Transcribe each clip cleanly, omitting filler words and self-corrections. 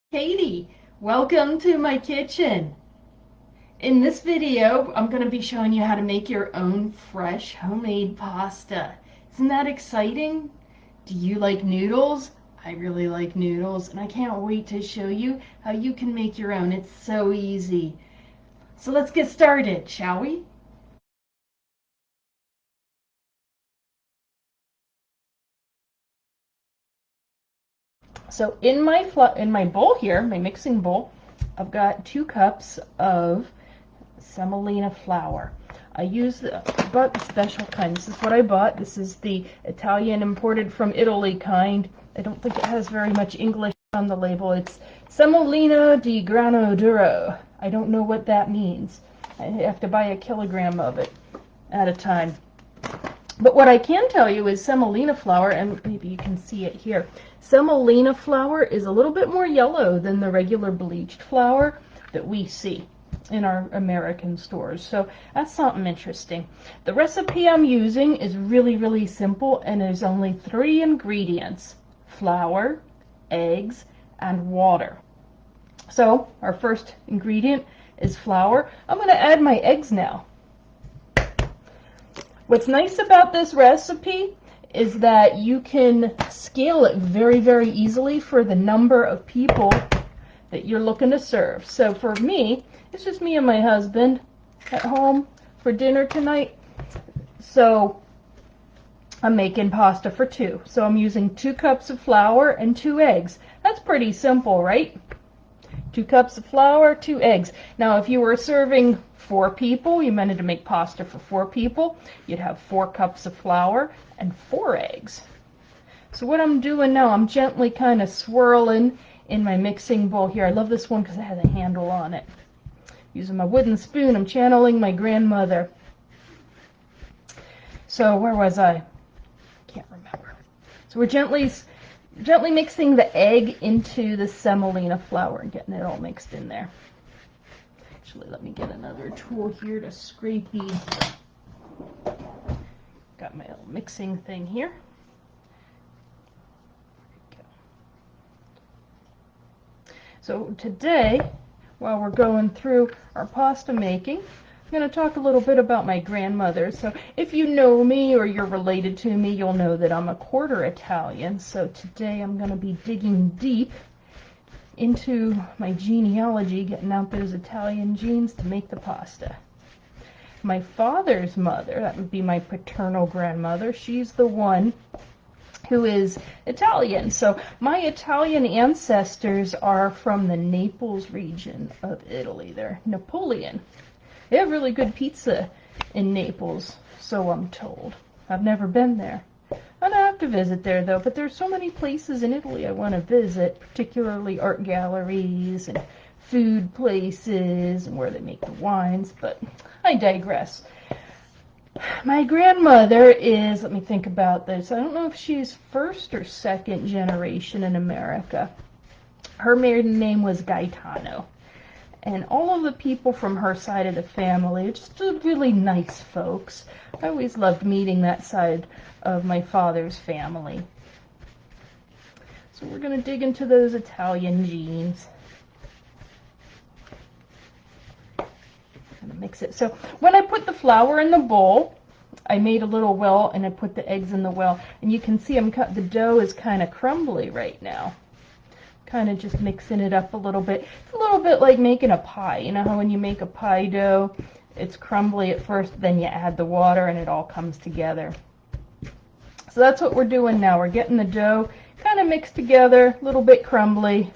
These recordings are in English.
Katie, welcome to my kitchen. In this video, I'm going to be showing you how to make your own fresh homemade pasta. Isn't that exciting? Do you like noodles? I really like noodles, and I can't wait to show you how you can make your own. It's so easy. So let's get started, shall we? So in my bowl here, my mixing bowl, I've got 2 cups of Semolina flour. I bought the special kind. This is what I bought. This is the Italian imported from Italy kind. I don't think it has very much English on the label. It's Semolina di grano duro. I don't know what that means. I have to buy a kilogram of it at a time. But what I can tell you is semolina flour, and maybe you can see it here. Semolina flour is a little bit more yellow than the regular bleached flour that we see in our American stores. So that's something interesting. The recipe I'm using is really simple, and there's only 3 ingredients: flour, eggs, and water. So our first ingredient is flour. I'm going to add my eggs now. What's nice about this recipe is that you can scale it very easily for the number of people that you're looking to serve. So for me, it's just me and my husband at home for dinner tonight. So I'm making pasta for 2. So I'm using 2 cups of flour and 2 eggs. That's pretty simple, right? 2 cups of flour, 2 eggs. Now, if you were serving 4 people, you meant to make pasta for 4 people, you'd have 4 cups of flour and 4 eggs. So what I'm doing now, I'm gently kind of swirling in my mixing bowl here. I love this one because it has a handle on it. Using my wooden spoon, I'm channeling my grandmother. So where was I? Can't remember. So we're gently mixing the egg into the semolina flour and getting it all mixed in there. Actually, let me get another tool here to scrape these. Got my little mixing thing here. So today, while we're going through our pasta making, I'm going to talk a little bit about my grandmother. So if you know me or you're related to me, you'll know that I'm a quarter Italian. So today I'm going to be digging deep into my genealogy, getting out those Italian genes to make the pasta. My father's mother, that would be my paternal grandmother, she's the one who is Italian. So my Italian ancestors are from the Naples region of Italy. They're Napoleon. They have really good pizza in Naples, so I'm told. I've never been there. I'd have to visit there, though, but there's so many places in Italy I want to visit, particularly art galleries and food places and where they make the wines, but I digress. My grandmother is, let me think about this, I don't know if she's first or second generation in America. Her maiden name was Gaetano. And all of the people from her side of the family are just really nice folks. I always loved meeting that side of my father's family. So we're going to dig into those Italian genes. I'm going to mix it. So when I put the flour in the bowl, I made a little well and I put the eggs in the well. And you can see the dough is kind of crumbly right now. Kind of just mixing it up a little bit. It's a little bit like making a pie. You know how when you make a pie dough, it's crumbly at first, then you add the water and it all comes together. So that's what we're doing now. We're getting the dough kind of mixed together, a little bit crumbly.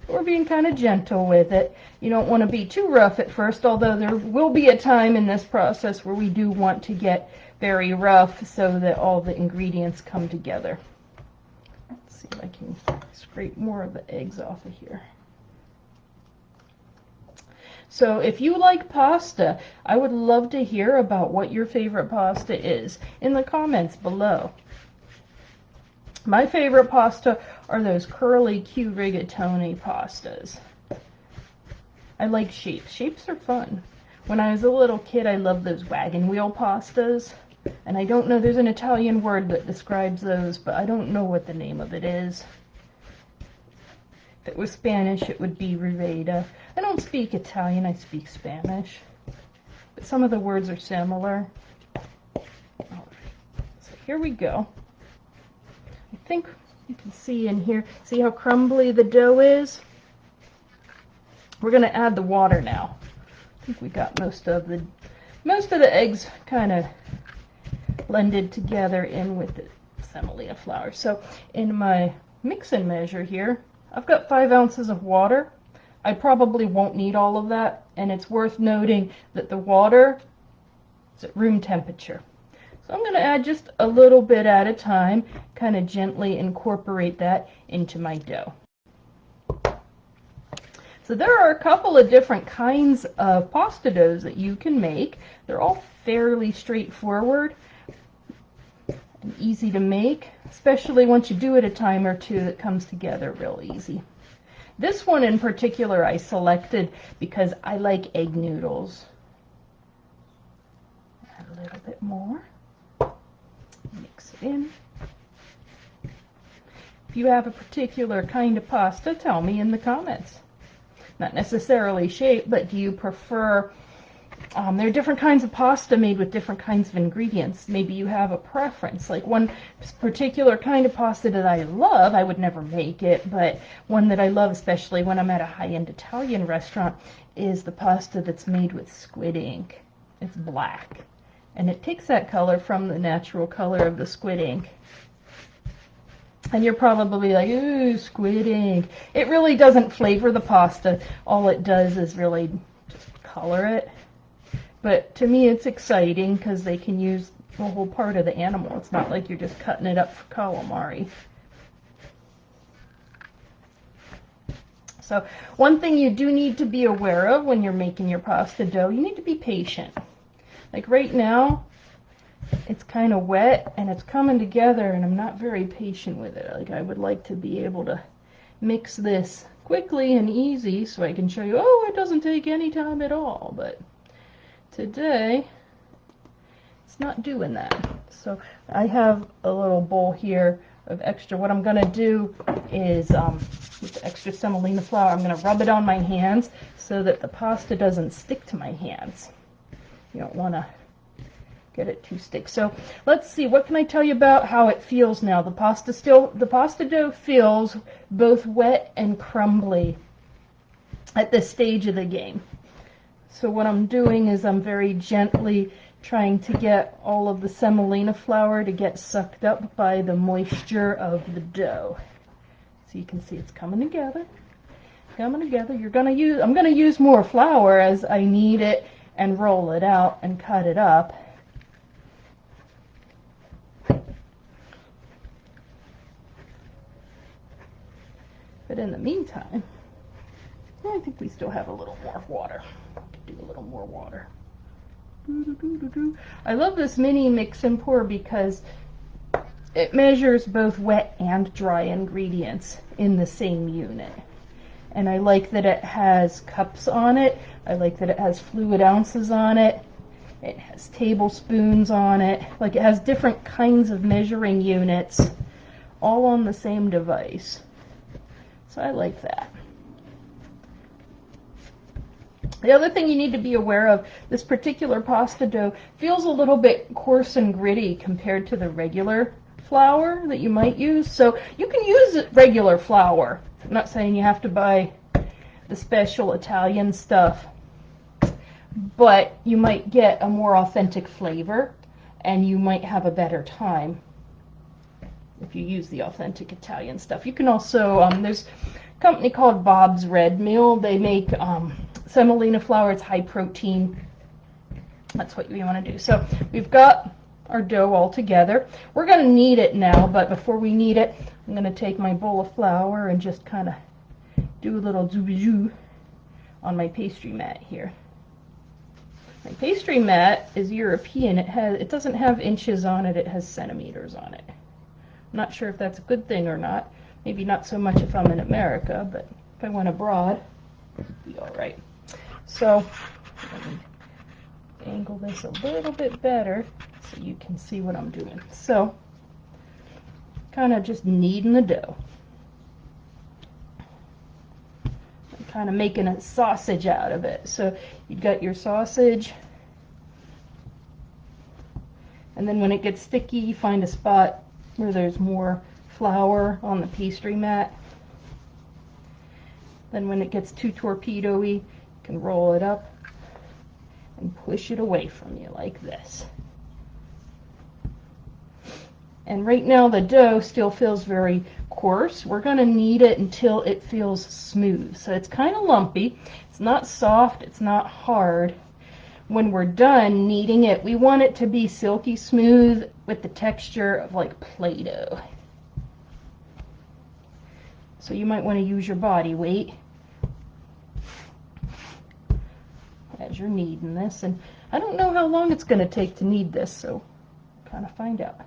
We're being kind of gentle with it. You don't want to be too rough at first, although there will be a time in this process where we do want to get very rough so that all the ingredients come together. Let's see if I can scrape more of the eggs off of here. So if you like pasta, I would love to hear about what your favorite pasta is in the comments below. My favorite pasta are those curly Q rigatoni pastas. I like shapes. Shapes are fun. When I was a little kid, I loved those wagon wheel pastas. And I don't know, there's an Italian word that describes those, but I don't know what the name of it is. If it was Spanish, it would be riveda. I don't speak Italian, I speak Spanish. But some of the words are similar. All right. So here we go. I think you can see in here, see how crumbly the dough is? We're going to add the water now. I think we got most of the eggs kind of blended together in with the semolina flour. So in my mix and measure here, I've got 5 ounces of water. I probably won't need all of that, and it's worth noting that the water is at room temperature. So I'm going to add just a little bit at a time, kind of gently incorporate that into my dough. So there are a couple of different kinds of pasta doughs that you can make. They're all fairly straightforward and easy to make, especially once you do it a time or two, it comes together real easy. This one in particular I selected because I like egg noodles. Add a little bit more. Mix it in. If you have a particular kind of pasta, tell me in the comments. Not necessarily shape, but do you prefer, there are different kinds of pasta made with different kinds of ingredients. Maybe you have a preference. Like one particular kind of pasta that I love, I would never make it, but one that I love, especially when I'm at a high-end Italian restaurant, is the pasta that's made with squid ink. It's black, and it takes that color from the natural color of the squid ink. And you're probably like, ooh, squid ink. It really doesn't flavor the pasta. All it does is really just color it. But to me, it's exciting because they can use the whole part of the animal. It's not like you're just cutting it up for calamari. So one thing you do need to be aware of when you're making your pasta dough, you need to be patient. Like right now, it's kind of wet and it's coming together and I'm not very patient with it. Like I would like to be able to mix this quickly and easy so I can show you, oh, it doesn't take any time at all. But today, it's not doing that. So I have a little bowl here of extra. What I'm going to do is, with the extra semolina flour, I'm going to rub it on my hands so that the pasta doesn't stick to my hands. You don't want to get it too stick. So let's see, what can I tell you about how it feels now? The pasta dough feels both wet and crumbly at this stage of the game. So what I'm doing is I'm very gently trying to get all of the semolina flour to get sucked up by the moisture of the dough. So you can see it's coming together. Coming together. I'm gonna use more flour as I knead it and roll it out and cut it up. But in the meantime, I think we still have a little more water. Do a little more water. I love this mini mix and pour because it measures both wet and dry ingredients in the same unit. And I like that it has cups on it. I like that it has fluid ounces on it. It has tablespoons on it. Like it has different kinds of measuring units all on the same device. So I like that. The other thing you need to be aware of, this particular pasta dough feels a little bit coarse and gritty compared to the regular flour that you might use. So you can use regular flour. I'm not saying you have to buy the special Italian stuff, but you might get a more authentic flavor and you might have a better time if you use the authentic Italian stuff. You can also, there's a company called Bob's Red Mill. They make semolina flour. It's high protein. That's what you want to do. So we've got our dough all together. We're going to knead it now, but before we knead it, I'm going to take my bowl of flour and just kind of do a little zoom on my pastry mat here. My pastry mat is European. It doesn't have inches on it. It has centimeters on it. I'm not sure if that's a good thing or not. Maybe not so much if I'm in America, but if I went abroad, it'd be all right. So let me angle this a little bit better so you can see what I'm doing. So kind of just kneading the dough. kind of making a sausage out of it. So you've got your sausage, and then when it gets sticky, you find a spot where there's more flour on the pastry mat. Then when it gets too torpedo-y, you can roll it up and push it away from you like this. And right now the dough still feels very coarse. We're going to knead it until it feels smooth. So it's kind of lumpy. It's not soft. It's not hard. When we're done kneading it, we want it to be silky smooth with the texture of like Play-Doh. So you might want to use your body weight as you're kneading this. And I don't know how long it's going to take to knead this, so we'll kind of find out.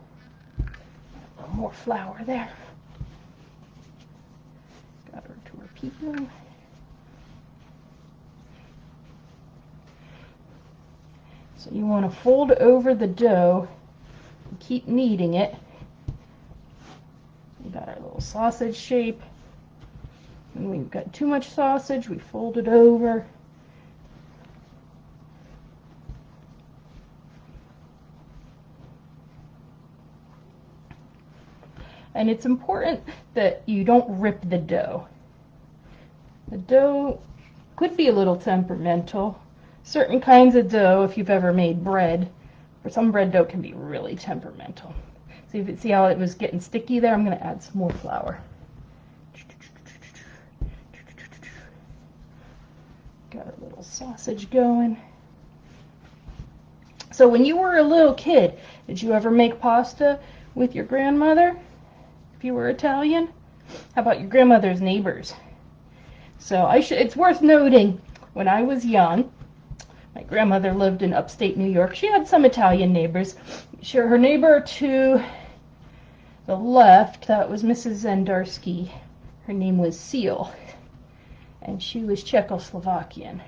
A little more flour there. Got our torpedo. So you want to fold over the dough and keep kneading it. We got our little sausage shape. When we've got too much sausage, we fold it over. And it's important that you don't rip the dough. The dough could be a little temperamental. Certain kinds of dough, if you've ever made bread, or some bread dough can be really temperamental. So if you see how it was getting sticky there, I'm going to add some more flour. Got a little sausage going. So when you were a little kid, did you ever make pasta with your grandmother? If you were Italian? How about your grandmother's neighbors? So it's worth noting, when I was young, my grandmother lived in upstate New York. She had some Italian neighbors. Her neighbor to the left, that was Mrs. Zendarsky. Her name was Seal, and she was Czechoslovakian.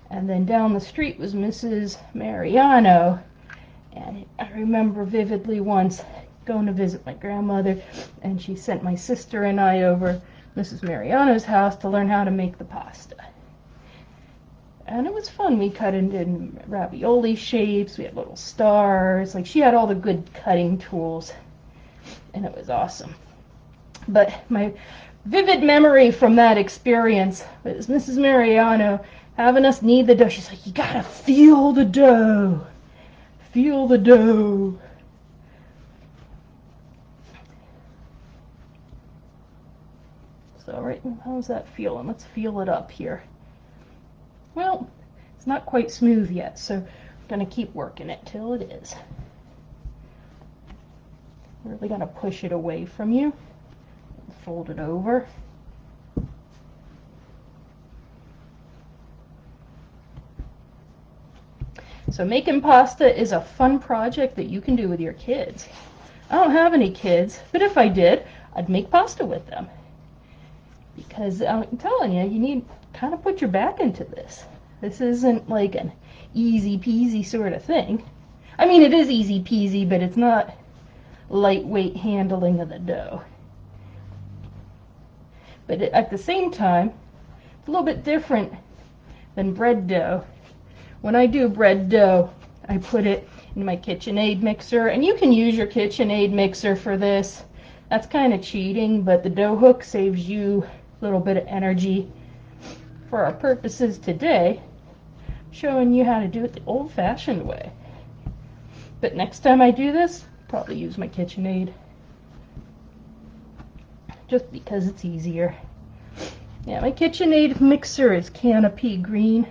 And then down the street was Mrs. Mariano, and I remember vividly once going to visit my grandmother, and she sent my sister and I over Mrs. Mariano's house to learn how to make the pasta. And it was fun. We cut it in ravioli shapes. We had little stars. Like, she had all the good cutting tools, and it was awesome. But my vivid memory from that experience was Mrs. Mariano having us knead the dough. She's like, you gotta feel the dough. Feel the dough. So, right, how's that feeling? Let's feel it up here. Well, it's not quite smooth yet, so I'm going to keep working it till it is. Really going to push it away from you. Fold it over. So making pasta is a fun project that you can do with your kids. I don't have any kids, but if I did, I'd make pasta with them. Because I'm telling you, you need to kind of put your back into this. This isn't like an easy peasy sort of thing. I mean, it is easy peasy, but it's not lightweight handling of the dough. But at the same time, it's a little bit different than bread dough. When I do bread dough, I put it in my KitchenAid mixer, and you can use your KitchenAid mixer for this. That's kind of cheating, but the dough hook saves you a little bit of energy. For our purposes today, I'm showing you how to do it the old-fashioned way. But next time I do this, I'll probably use my KitchenAid, just because it's easier. Yeah, my KitchenAid mixer is Canopy Green.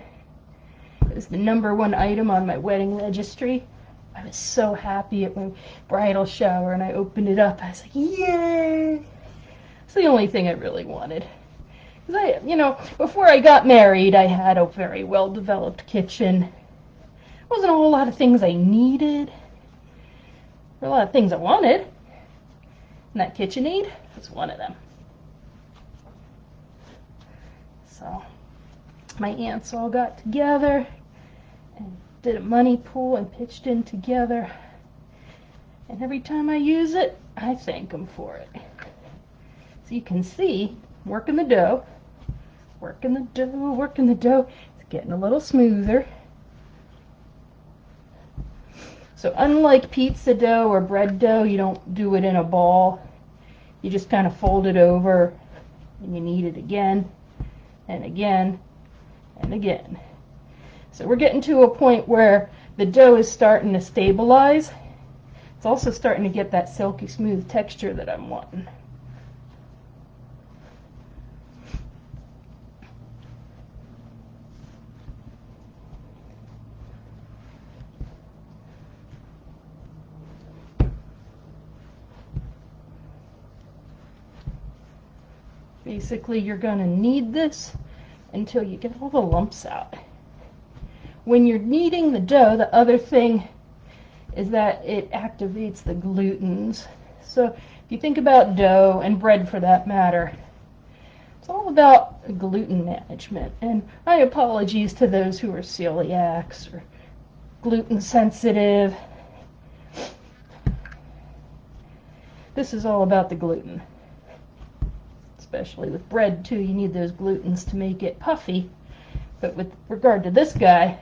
It was the #1 item on my wedding registry. I was so happy at my bridal shower, and I opened it up. I was like, yay! It's the only thing I really wanted. Because before I got married, I had a very well-developed kitchen. Wasn't a whole lot of things I needed. There were a lot of things I wanted. And that KitchenAid was one of them. So my aunts all got together and did a money pool and pitched in together. And every time I use it, I thank them for it. So you can see, working the dough, working the dough, working the dough. It's getting a little smoother. So unlike pizza dough or bread dough, you don't do it in a ball. You just kind of fold it over and you knead it again and again and again. So we're getting to a point where the dough is starting to stabilize. It's also starting to get that silky smooth texture that I'm wanting. Basically, you're going to knead this until you get all the lumps out. When you're kneading the dough, the other thing is that it activates the glutens. So if you think about dough, and bread for that matter, it's all about gluten management. And my apologies to those who are celiacs or gluten sensitive. This is all about the gluten. Especially with bread too, you need those glutens to make it puffy. But with regard to this guy,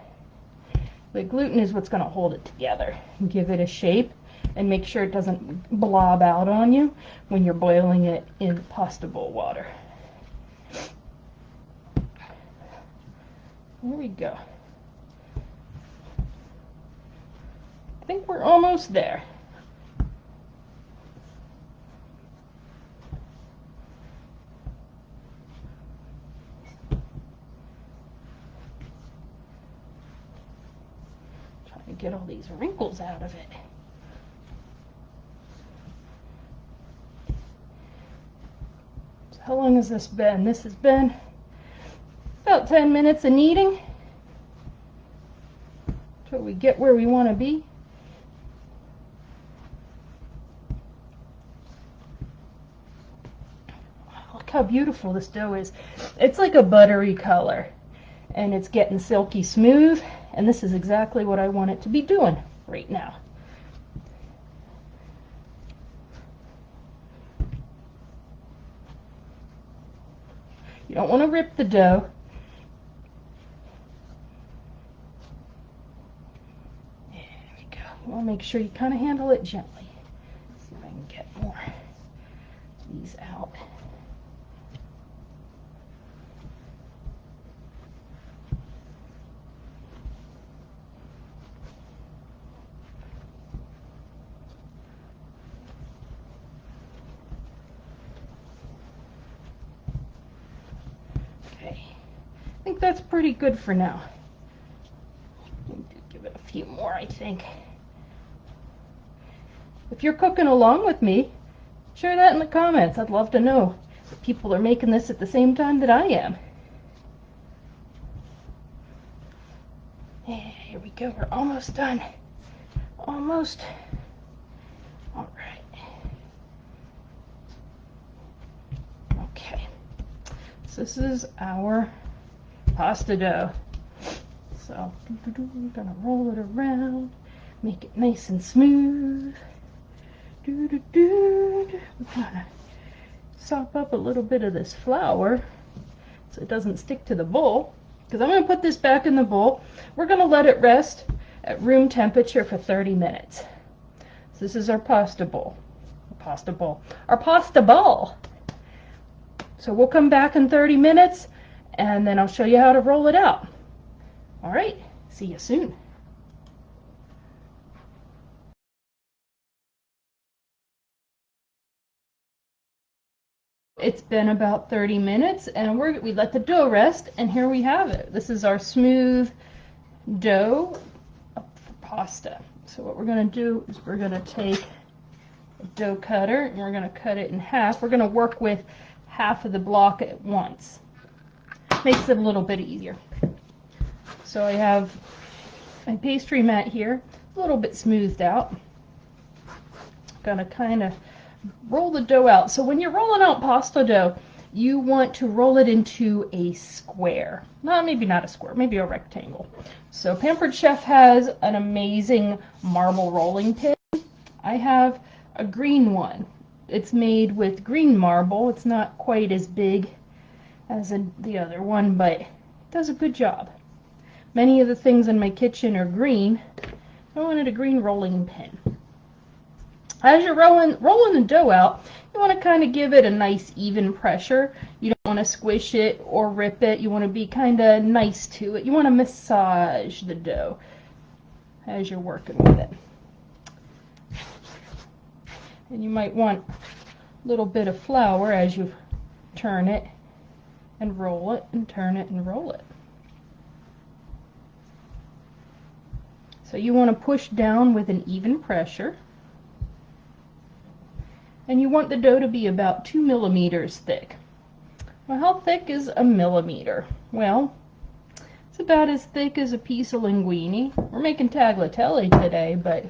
the gluten is what's going to hold it together and give it a shape and make sure it doesn't blob out on you when you're boiling it in pasta bowl water. Here we go. I think we're almost there. Get all these wrinkles out of it. So how long has this been? This has been about 10 minutes of kneading till we get where we want to be. Look how beautiful this dough is. It's like a buttery color and it's getting silky smooth. And this is exactly what I want it to be doing right now. You don't want to rip the dough. There we go. Well, make sure you kind of handle it gently. Let's see if I can get more of these out. I think that's pretty good for now. Give it a few more, I think. If you're cooking along with me, share that in the comments. I'd love to know if people are making this at the same time that I am. Here we go. We're almost done. Almost. All right. Okay. So this is our pasta dough. So we're gonna roll it around, make it nice and smooth. We're gonna sop up a little bit of this flour so it doesn't stick to the bowl, because I'm gonna put this back in the bowl. We're gonna let it rest at room temperature for 30 minutes. So this is our pasta bowl. Our pasta ball. So we'll come back in 30 minutes and then I'll show you how to roll it out. All right, see you soon. It's been about 30 minutes and we let the dough rest, and here we have it. This is our smooth dough for pasta. So what we're going to do is we're going to take a dough cutter and we're going to cut it in half. We're going to work with half of the block at once. Makes it a little bit easier. So I have my pastry mat here, a little bit smoothed out. Gonna kind of roll the dough out. So when you're rolling out pasta dough, you want to roll it into a square. Maybe not a square, maybe a rectangle. So Pampered Chef has an amazing marble rolling pin. I have a green one. It's made with green marble. It's not quite as big as the other one, but it does a good job. Many of the things in my kitchen are green. I wanted a green rolling pin. As you're rolling the dough out, you want to kind of give it a nice even pressure. You don't want to squish it or rip it. You want to be kind of nice to it. You want to massage the dough as you're working with it. And you might want a little bit of flour as you turn it and roll it and turn it and roll it. So you want to push down with an even pressure. And you want the dough to be about 2 millimeters thick. Well, how thick is a millimeter? Well, it's about as thick as a piece of linguine. We're making tagliatelle today, but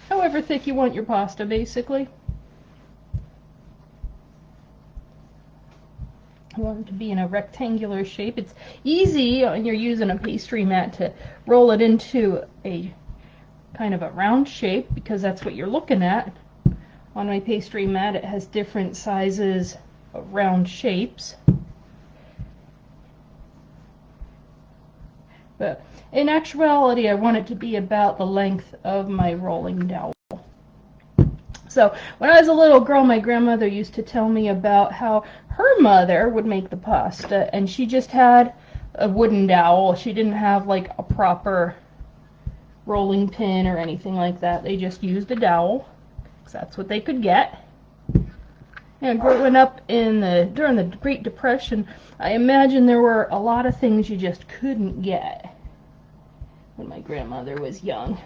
however thick you want your pasta, basically. You want it to be in a rectangular shape. It's easy when you're using a pastry mat to roll it into a kind of a round shape, because that's what you're looking at. On my pastry mat, it has different sizes of round shapes. But in actuality, I want it to be about the length of my rolling dowel. So when I was a little girl, my grandmother used to tell me about how her mother would make the pasta, and she just had a wooden dowel. She didn't have like a proper rolling pin or anything like that. They just used a dowel, because that's what they could get. And growing up during the Great Depression, I imagine there were a lot of things you just couldn't get when my grandmother was young.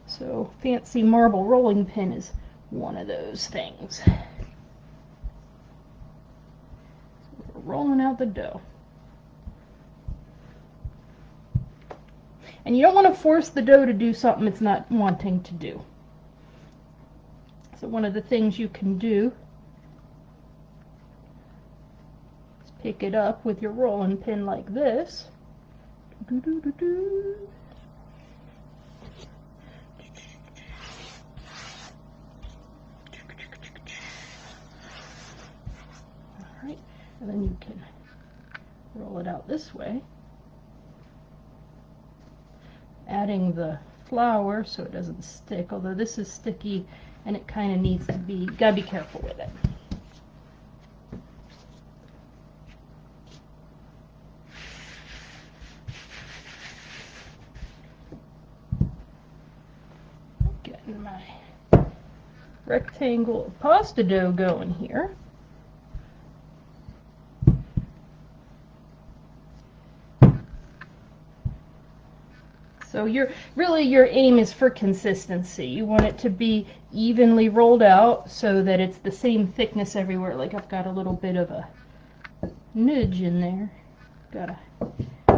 So fancy marble rolling pin is one of those things. So we're rolling out the dough. And you don't want to force the dough to do something it's not wanting to do. So one of the things you can do is pick it up with your rolling pin like this. Alright, and then you can roll it out this way, adding the flour so it doesn't stick, although this is sticky and it kind of needs to be, you gotta be careful with it. Getting my rectangle of pasta dough going here. So your aim is for consistency. You want it to be evenly rolled out so that it's the same thickness everywhere. Like I've got a little bit of a nudge in there. Gotta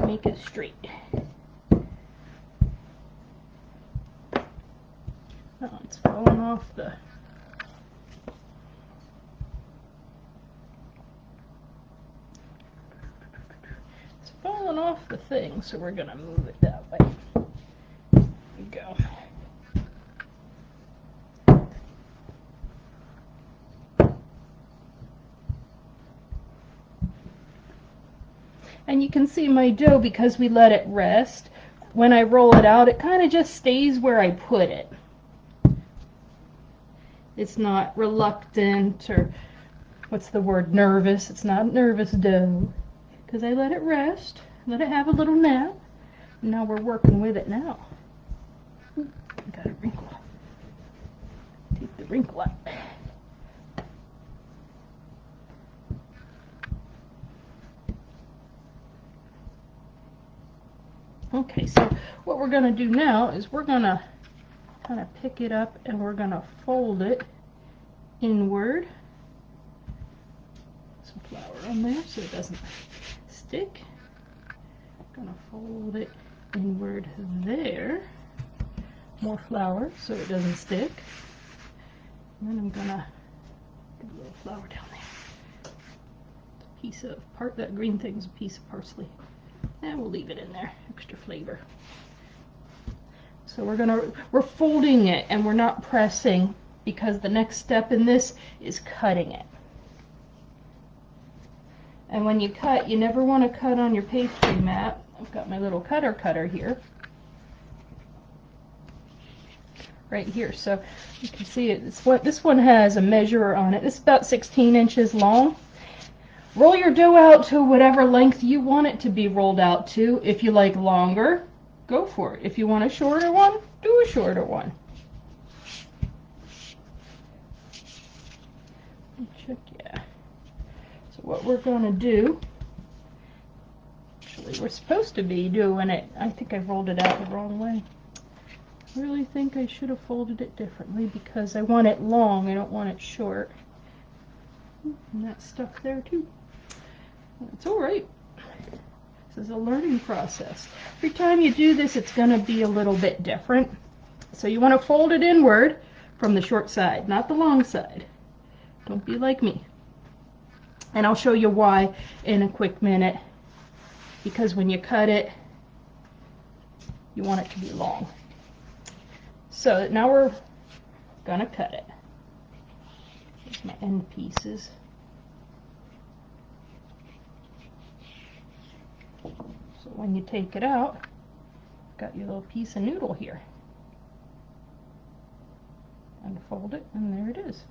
make it straight. Oh, it's falling off the... It's falling off the thing, so we're gonna move it that way. There we go. And you can see my dough, because we let it rest, when I roll it out, it kind of just stays where I put it. It's not reluctant or, what's the word, nervous. It's not nervous dough, because I let it rest, let it have a little nap. Now we're working with it now. Ooh, got a wrinkle. Take the wrinkle out. Okay, so what we're going to do now is we're going to kind of pick it up and we're going to fold it inward. Some flour on there so it doesn't stick. I'm going to fold it inward there. More flour so it doesn't stick. And then I'm going to get a little flour down there. A piece of that green thing is a piece of parsley. And we'll leave it in there, extra flavor. So we're folding it and we're not pressing, because the next step in this is cutting it. And when you cut, you never want to cut on your pastry mat. I've got my little cutter here. Right here, so you can see it. This one has a measure on it. It's about 16 inches long. Roll your dough out to whatever length you want it to be rolled out to. If you like longer, go for it. If you want a shorter one, do a shorter one. Check, yeah. So what we're going to do, actually we're supposed to be doing it, I think I rolled it out the wrong way. I really think I should have folded it differently because I want it long, I don't want it short. And that's stuck there too. It's alright. This is a learning process. Every time you do this, it's going to be a little bit different. So you want to fold it inward from the short side, not the long side. Don't be like me. And I'll show you why in a quick minute. Because when you cut it, you want it to be long. So now we're going to cut it. Here's my end pieces. So when you take it out, got your little piece of noodle here. Unfold it, and there it is.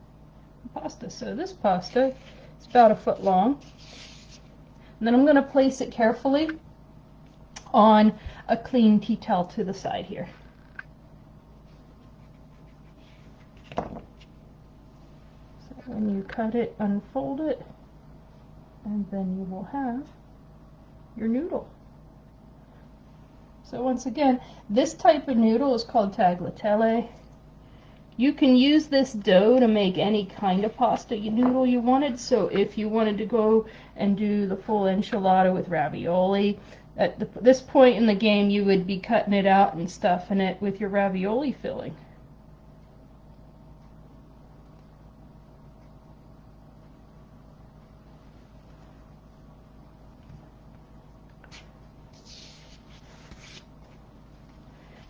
Pasta. So this pasta is about 1 foot long. And then I'm going to place it carefully on a clean tea towel to the side here. So when you cut it, unfold it, and then you will have your noodle. So once again, this type of noodle is called tagliatelle. You can use this dough to make any kind of pasta noodle you wanted. So if you wanted to go and do the full enchilada with ravioli, at this point in the game you would be cutting it out and stuffing it with your ravioli filling.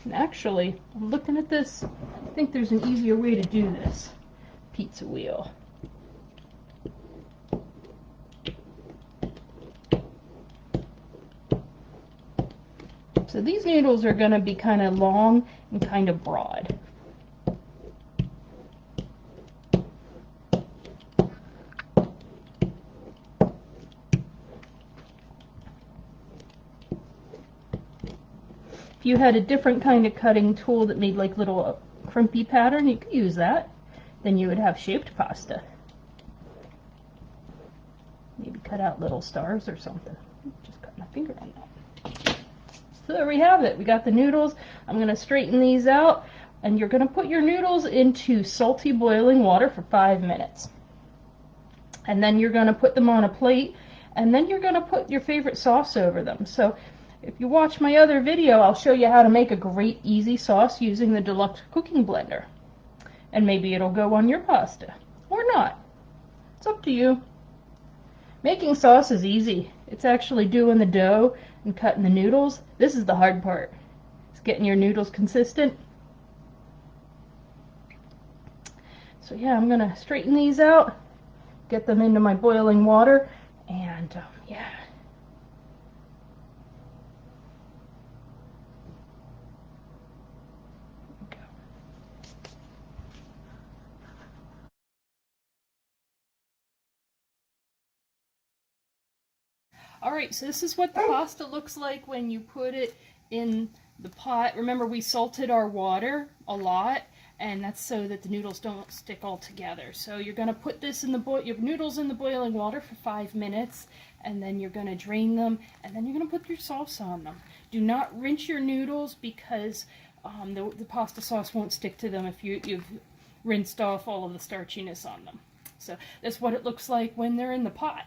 And actually, I'm looking at this, I think there's an easier way to do this. Pizza wheel. So these noodles are going to be kind of long and kind of broad. If you had a different kind of cutting tool that made like little crimpy pattern, you could use that. Then you would have shaped pasta. Maybe cut out little stars or something. Just cut my finger on that. So there we have it. We got the noodles. I'm going to straighten these out. And you're going to put your noodles into salty boiling water for 5 minutes. And then you're going to put them on a plate. And then you're going to put your favorite sauce over them. So if you watch my other video, I'll show you how to make a great easy sauce using the Deluxe Cooking Blender. And maybe it'll go on your pasta. Or not. It's up to you. Making sauce is easy. It's actually doing the dough and cutting the noodles. This is the hard part. It's getting your noodles consistent. So yeah, I'm going to straighten these out, get them into my boiling water, and yeah. Alright, so this is what the pasta looks like when you put it in the pot. Remember, we salted our water a lot, and that's so that the noodles don't stick all together. So you're going to put this in your noodles in the boiling water for 5 minutes, and then you're going to drain them, and then you're going to put your sauce on them. Do not rinse your noodles because the pasta sauce won't stick to them if you've rinsed off all of the starchiness on them. So that's what it looks like when they're in the pot.